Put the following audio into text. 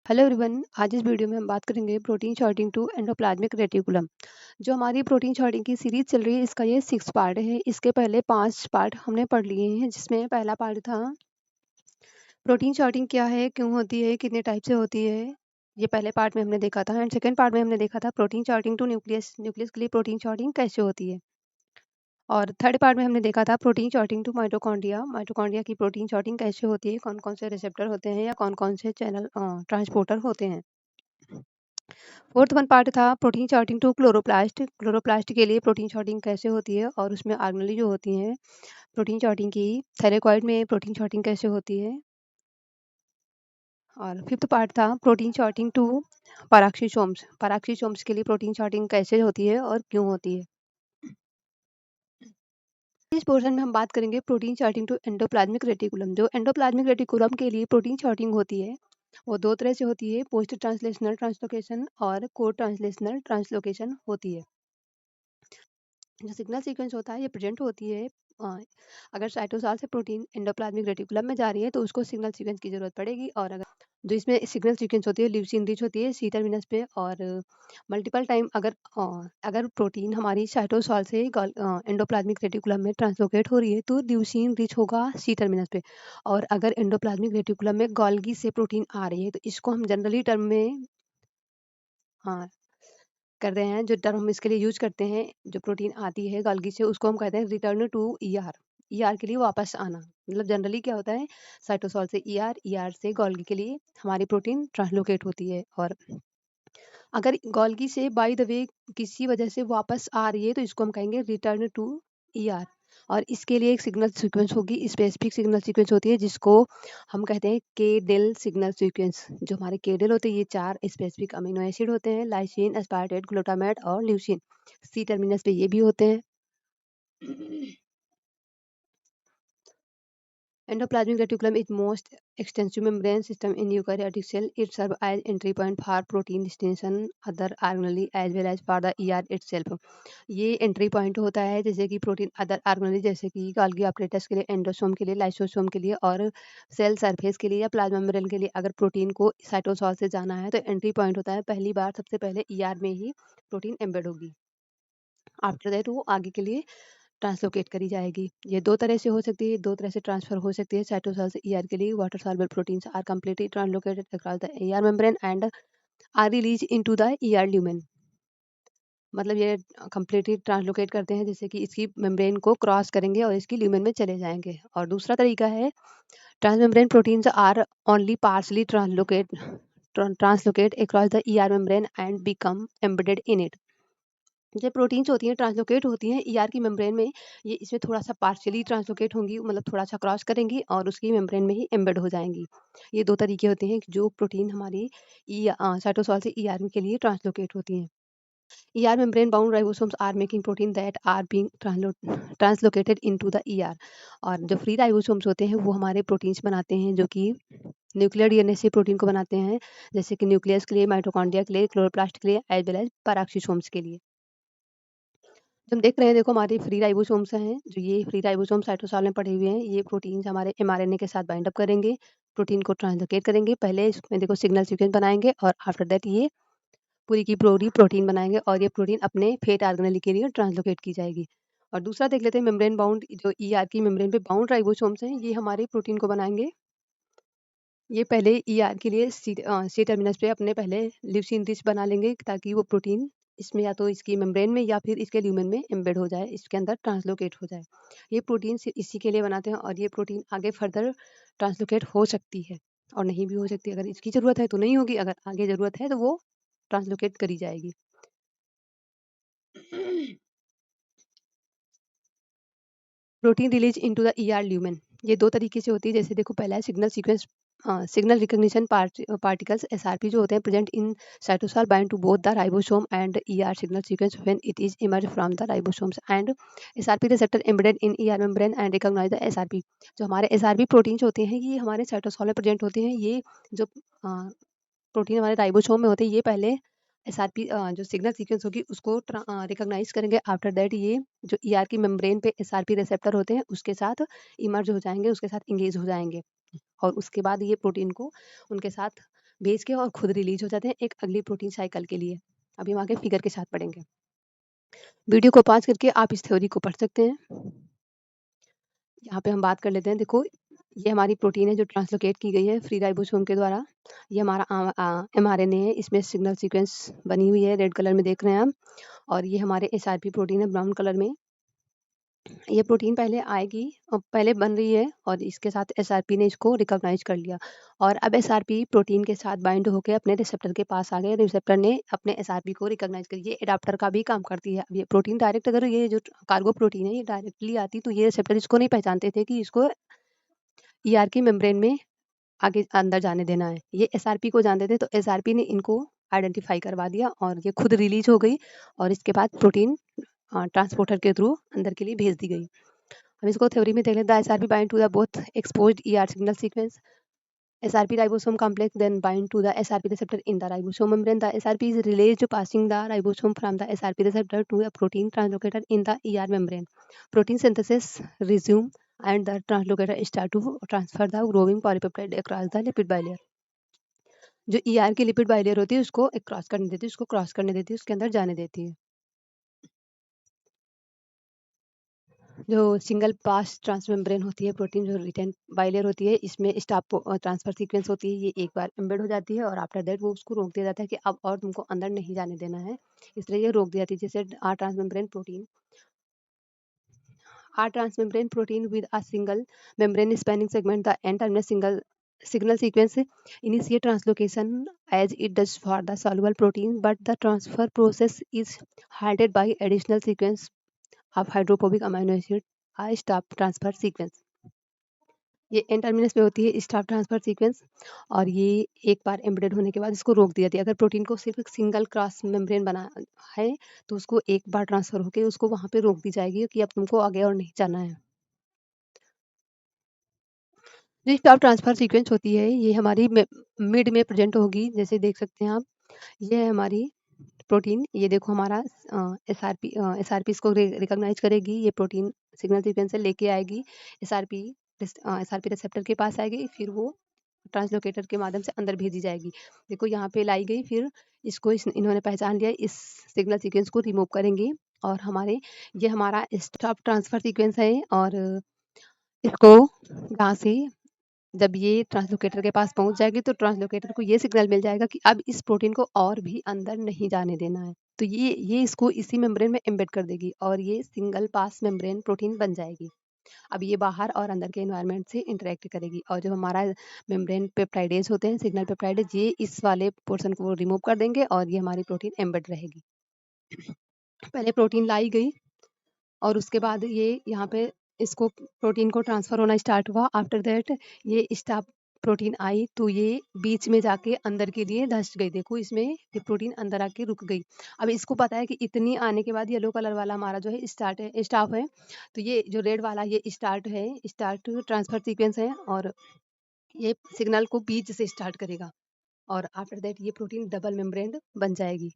Hello everyone. आज इस video में हम बात करेंगे protein sorting to endoplasmic reticulum. जो हमारी प्रोटीन शॉर्टिंग की सीरीज चल रही है, इसका ये 6 पार्ट है। इसके पहले 5 पार्ट हमने पढ़ लिए हैं, जिसमें पहला पार्ट था प्रोटीन शॉर्टिंग क्या है, क्यों होती है, कितने टाइप से होती है। ये पहले पार्ट में हमने देखा था। एंड सेकेंड पार्ट में हमने देखा था protein sorting to nucleus, nucleus के लिए प्रोटीन शॉर्टिंग कैसे होती है। और थर्ड पार्ट में हमने देखा था protein sorting to mitochondria, mitochondria की प्रोटीन शॉर्टिंग कैसे होती है, कौन कौन से रिसेप्टर होते हैं या कौन कौन से चैनल ट्रांसपोर्टर होते हैं। फोर्थ वन पार्ट था protein sorting to chloroplast, chloroplast के लिए प्रोटीन शॉर्टिंग कैसे होती है और उसमें ऑर्गेनेल जो होती हैं प्रोटीन शॉर्टिंग की। थायराइड में प्रोटीन शॉर्टिंग कैसे होती है। और फिफ्थ पार्ट था प्रोटीन शॉर्टिंग टू पैराक्सीसोम्स, पैराक्सीसोम्स के लिए प्रोटीन शॉर्टिंग कैसे होती है और क्यों होती है। इस पोर्शन में हम बात करेंगे protein sorting to endoplasmic reticulum. जो एंडोप्लाज्मिक रेटिकुलम के लिए प्रोटीन शॉर्टिंग होती है वो दो तरह से होती है, पोस्ट ट्रांसलेशनल ट्रांसलोकेशन और को ट्रांसलेशनल ट्रांसलोकेशन होती है। जो सिग्नल सीक्वेंस होता है ये प्रेजेंट होती है। अ, अगर साइटोसॉल से प्रोटीन एंडोप्लाज्मिक रेटिकुलम में जा रही है तो उसको सिग्नल सीक्वेंस की जरूरत पड़ेगी। और अगर जो इसमें सिग्नल सीक्वेंस होती है ल्यूसीन रिच होती है सी टर्मिनस पे। और मल्टीपल टाइम अगर प्रोटीन हमारी साइटोसॉल से एंडोप्लाज्मिक रेटिकुलम में ट्रांसलोकेट हो रही है तो ल्यूसीन रिच होगा सी टर्मिनस पे। और अगर एंडोप्लाज्मिक रेटिकुलम में गोल्गी से प्रोटीन आ रही है तो इसको हम जनरली टर्म में हाँ कर रहे हैं। जो टर्म हम इसके लिए यूज करते हैं, जो प्रोटीन आती है गोल्गी से, उसको हम कहते हैं रिटर्न टू ईआर। ईआर के लिए वापस आना, मतलब जनरली क्या होता है, साइटोसॉल से ईआर, ईआर से गोल्गी के लिए हमारी प्रोटीन ट्रांसलोकेट होती है। और अगर गोल्गी से बाय द वे किसी वजह से वापस आ रही है तो इसको हम कहेंगे रिटर्न टू ईआर। और इसके लिए एक सिग्नल सीक्वेंस होगी, स्पेसिफिक सिग्नल सीक्वेंस होती है जिसको हम कहते हैं के डेल सिग्नल सीक्वेंस। जो हमारे के डेल होते हैं ये 4 स्पेसिफिक अमीनो एसिड होते हैं, लाइसिन, एस्पार्टेट, ग्लूटामेट और ल्यूसिन। सी टर्मिनस पे ये भी होते हैं। Endoplasmic reticulum is most extensive membrane system in eukaryotic cell. It serves as entry point for protein destination other organelle as well as for the ER itself. ये entry point होता है जैसे कि प्रोटीन अदर ऑर्गेनेल, जैसे कि Golgi apparatus के लिए, endosome के लिए, लाइसोसोम के लिए और सेल सरफेस के लिए या प्लाज्मा मेम्ब्रेन के लिए। अगर प्रोटीन को साइटोसॉल से जाना है तो एंट्री पॉइंट होता है, पहली बार सबसे पहले ईआर में ही प्रोटीन एम्बेड होगी। आफ्टर दैट वो आगे के लिए ट्रांसलोकेट करी जाएगी। ये दो तरह से हो सकती है, दो तरह से ट्रांसफर हो सकती है साइटोसॉल से ईआर के लिए। Water soluble proteins are completely translocated across the ER membrane and are release into the ER lumen. मतलब ये कंप्लीटली ट्रांसलोकेट करते हैं, जैसे कि इसकी मेम्ब्रेन को क्रॉस करेंगे और इसकी ल्यूमेन में चले जाएंगे। और दूसरा तरीका है transmembrane proteins are only partially translocate across the ER membrane and become embedded in it. जो प्रोटीन्स होती हैं ट्रांसलोकेट होती हैं ईआर की मेम्ब्रेन में, ये इसमें थोड़ा सा पार्शियली ट्रांसलोकेट होंगी, मतलब थोड़ा सा क्रॉस करेंगी और उसकी मेम्ब्रेन में ही एम्बेड हो जाएंगी। ये दो तरीके होते हैं कि जो प्रोटीन हमारी साइटोसॉल से ईआर के लिए ट्रांसलोकेट होती हैं। ER membrane bound ribosomes are making protein that are being translocated into the ER. और जो फ्री राइबोसोम्स होते हैं वो हमारे प्रोटीन्स बनाते हैं जो कि न्यूक्लियर डीएनए से प्रोटीन को बनाते हैं, जैसे कि न्यूक्लियस के लिए, माइटोकॉन्ड्रिया के लिए, क्लोरोप्लास्ट के लिए एज वेल एज पैराक्सीसोम्स के लिए। जो हम देख रहे हैं, देखो हमारे फ्री राइबोसोम्स हैं, जो ये फ्री राइबोसोम साइटोसॉल में पड़े हुए हैं, ये प्रोटीन्स हमारे एमआरएनए के साथ बाइंड अप करेंगे, प्रोटीन को ट्रांसलोकेट करेंगे। पहले इसमें देखो सिग्नल सीक्वेंस बनाएंगे और आफ्टर दैट ये पूरी की पूरी प्रोटीन बनाएंगे और ये प्रोटीन अपने फेट ऑर्गेनेल के लिए ट्रांसलोकेट की जाएगी। और दूसरा देख लेते हैं मेम्ब्रेन बाउंड, जो ईआर की मेम्ब्रेन पे बाउंड राइबोसोम्स हैं, ये हमारे प्रोटीन को बनाएंगे। ये पहले ईआर के लिए सी टर्मिनस पे अपने पहले ल्यूसीन रिच बना लेंगे ताकि वो प्रोटीन इसमें या तो इसकी मेम्ब्रेन में या फिर इसके ल्यूमेन में एम्बेड हो जाए, इसके अंदर ट्रांसलोकेट हो जाए। ये प्रोटीन इसी के लिए बनाते हैं और ये प्रोटीन आगे फर्दर ट्रांसलोकेट हो सकती है और नहीं भी हो सकती। अगर इसकी ज़रूरत है तो नहीं होगी, अगर आगे ज़रूरत है तो वो ट्रांसलोकेट करी जाएगी। Protein release into the ER lumen, ये दो तरीके से होती है। जैसे देखो पहला है signal sequence, signal recognition particles SRP जो होते हैं present in cytosol bind to both the ribosome and ER signal sequence when it is emerge from the ribosomes and SRP receptor embedded in ER membrane and recognize the SRP. जो हमारे SRP proteins होते हैं ये हमारे cytosol में present होते हैं। ये जो प्रोटीन हमारे राइबोसोम में होते हैं, ये पहले एसआरपी जो सिग्नल सीक्वेंस होगी उसको रिकॉग्नाइज करेंगे। आफ्टर दैट ये जो ईआर की मेम्ब्रेन पे एसआरपी रिसेप्टर होते हैं उसके साथ इमर्ज हो जाएंगे, उसके साथ इंगेज हो जाएंगे और उसके बाद ये प्रोटीन को उनके साथ भेज के और खुद रिलीज हो जाते हैं एक अगली प्रोटीन साइकिल के लिए। अभी हम आगे फिगर के साथ पढ़ेंगे। वीडियो को पॉज करके आप इस थ्योरी को पढ़ सकते हैं। यहाँ पे हम बात कर लेते हैं। देखो, ये हमारी प्रोटीन है जो ट्रांसलोकेट की गई है फ्री राइबोसोम के द्वारा। ये हमारा एमआरएनए है, इसमें सिग्नल सीक्वेंस बनी हुई है, रेड कलर में देख रहे हैं हम। और ये हमारे एसआरपी प्रोटीन है, ब्राउन कलर में। ये प्रोटीन पहले आएगी और पहले बन रही है और इसके साथ एसआरपी ने इसको रिकॉग्नाइज कर लिया और अब एसआरपी प्रोटीन के साथ बाइंड होकर अपने रिसेप्टर के पास आ गए। रिसेप्टर ने अपने एसआरपी को रिकॉग्नाइज कर, ये एडाप्टर का भी काम करती है। अब ये प्रोटीन डायरेक्ट, अगर ये जो कार्गो प्रोटीन है ये डायरेक्टली आती तो ये रिसेप्टर इसको नहीं पहचानते थे कि इसको ईआर की मेम्ब्रेन में आगे अंदर जाने देना है। ये एसआरपी को जानते थे तो एसआरपी ने इनको आइडेंटिफाई करवा दिया और ये खुद रिलीज हो गई और इसके बाद प्रोटीन ट्रांसपोर्टर के थ्रू अंदर के लिए भेज दी गई। हम इसको थ्योरी में देख लेते हैं। SRP bind to the both exposed ER signal sequence. SRP ribosome complex then bind to the SRP receptor in the ribosome membrane. The SRP is released passing the ribosome from the SRP receptor to a protein translocator in the ER membrane. Protein synthesis resume and the translocator start to transfer the growing polypeptide across the lipid bilayer. जो ER की lipid bilayer होती है उसको cross करने देती है, उसको cross करने देती है, उसके अंदर जाने देती है। जो सिंगल पास ट्रांसमेम्ब्रेन होती है प्रोटीन, जो रिटेन बाइलेयर होती है, इसमें स्टॉप ट्रांसफर सीक्वेंस होती है। ये एक बार एम्बेड हो जाती है और आफ्टर दैट वो उसको रोक दिया जाता है कि अब और तुमको अंदर नहीं जाने देना है, इसलिए ये रोक दी जाती है। जैसे are transmembrane protein with a single membrane spanning segment, the N terminal single signal sequence initiate translocation as it does for the soluble protein, but the transfer process is halted by additional sequence of hydrophobic amino acid, a stop transfer sequence. ये N terminus पे होती है staff transfer sequence और ये एक बार embedded होने के बाद इसको रोक दिया जाती है। अगर प्रोटीन को सिर्फ एक सिंगल क्रॉस मेम्ब्रेन बना है तो उसको एक बार ट्रांसफर होकर उसको वहाँ पे रोक दी जाएगी कि अब तुमको आगे और नहीं जाना है। जो स्टाफ ट्रांसफर सीक्वेंस होती है ये हमारी मिड में प्रेजेंट होगी, जैसे देख सकते हैं आप। ये है हमारी प्रोटीन, ये देखो हमारा एसआरपी इसको रिकॉग्नाइज करेगी, ये प्रोटीन सिग्नल सीक्वेंस से लेके आएगी, एसआरपी एसआरपी रिसेप्टर के पास आएगी, फिर वो ट्रांसलोकेटर के माध्यम से अंदर भेजी जाएगी। देखो यहाँ पे लाई गई, फिर इसको इन्होंने पहचान लिया, इस सिग्नल सीक्वेंस को रिमूव करेंगे और ये हमारा स्टॉप ट्रांसफर सीक्वेंस है और इसको यहाँ से जब ये ट्रांसलोकेटर के पास पहुंच जाएगी तो ट्रांसलोकेटर को ये सिग्नल मिल जाएगा कि अब इस प्रोटीन को और भी अंदर नहीं जाने देना है, तो ये इसको इसी मेम्ब्रेन में एम्बेड कर देगी और ये सिंगल पास मेम्ब्रेन प्रोटीन बन जाएगी। अब ये बाहर और अंदर के एनवायरनमेंट से इंटरेक्ट करेगी और जो हमारा मेम्ब्रेन पेप्टाइडेज होते हैं, सिग्नल पेप्टाइडेज, ये इस वाले पोर्शन को रिमूव कर देंगे और ये हमारी प्रोटीन एम्बेड रहेगी। पहले प्रोटीन लाई गई और उसके बाद ये यहाँ पे इसको प्रोटीन को ट्रांसफर होना स्टार्ट हुआ। आफ्टर दैट ये स्टाफ प्रोटीन आई तो ये बीच में जाके अंदर के लिए धंस गई। देखो इसमें ये प्रोटीन अंदर आके रुक गई। अब इसको पता है कि इतनी आने के बाद येलो कलर वाला हमारा जो है स्टाफ है, तो ये जो रेड वाला ये स्टार्ट ट्रांसफर सीक्वेंस है और ये सिग्नल को बीच से स्टार्ट करेगा और आफ्टर दैट ये प्रोटीन डबल मेम्ब्रेन बन जाएगी।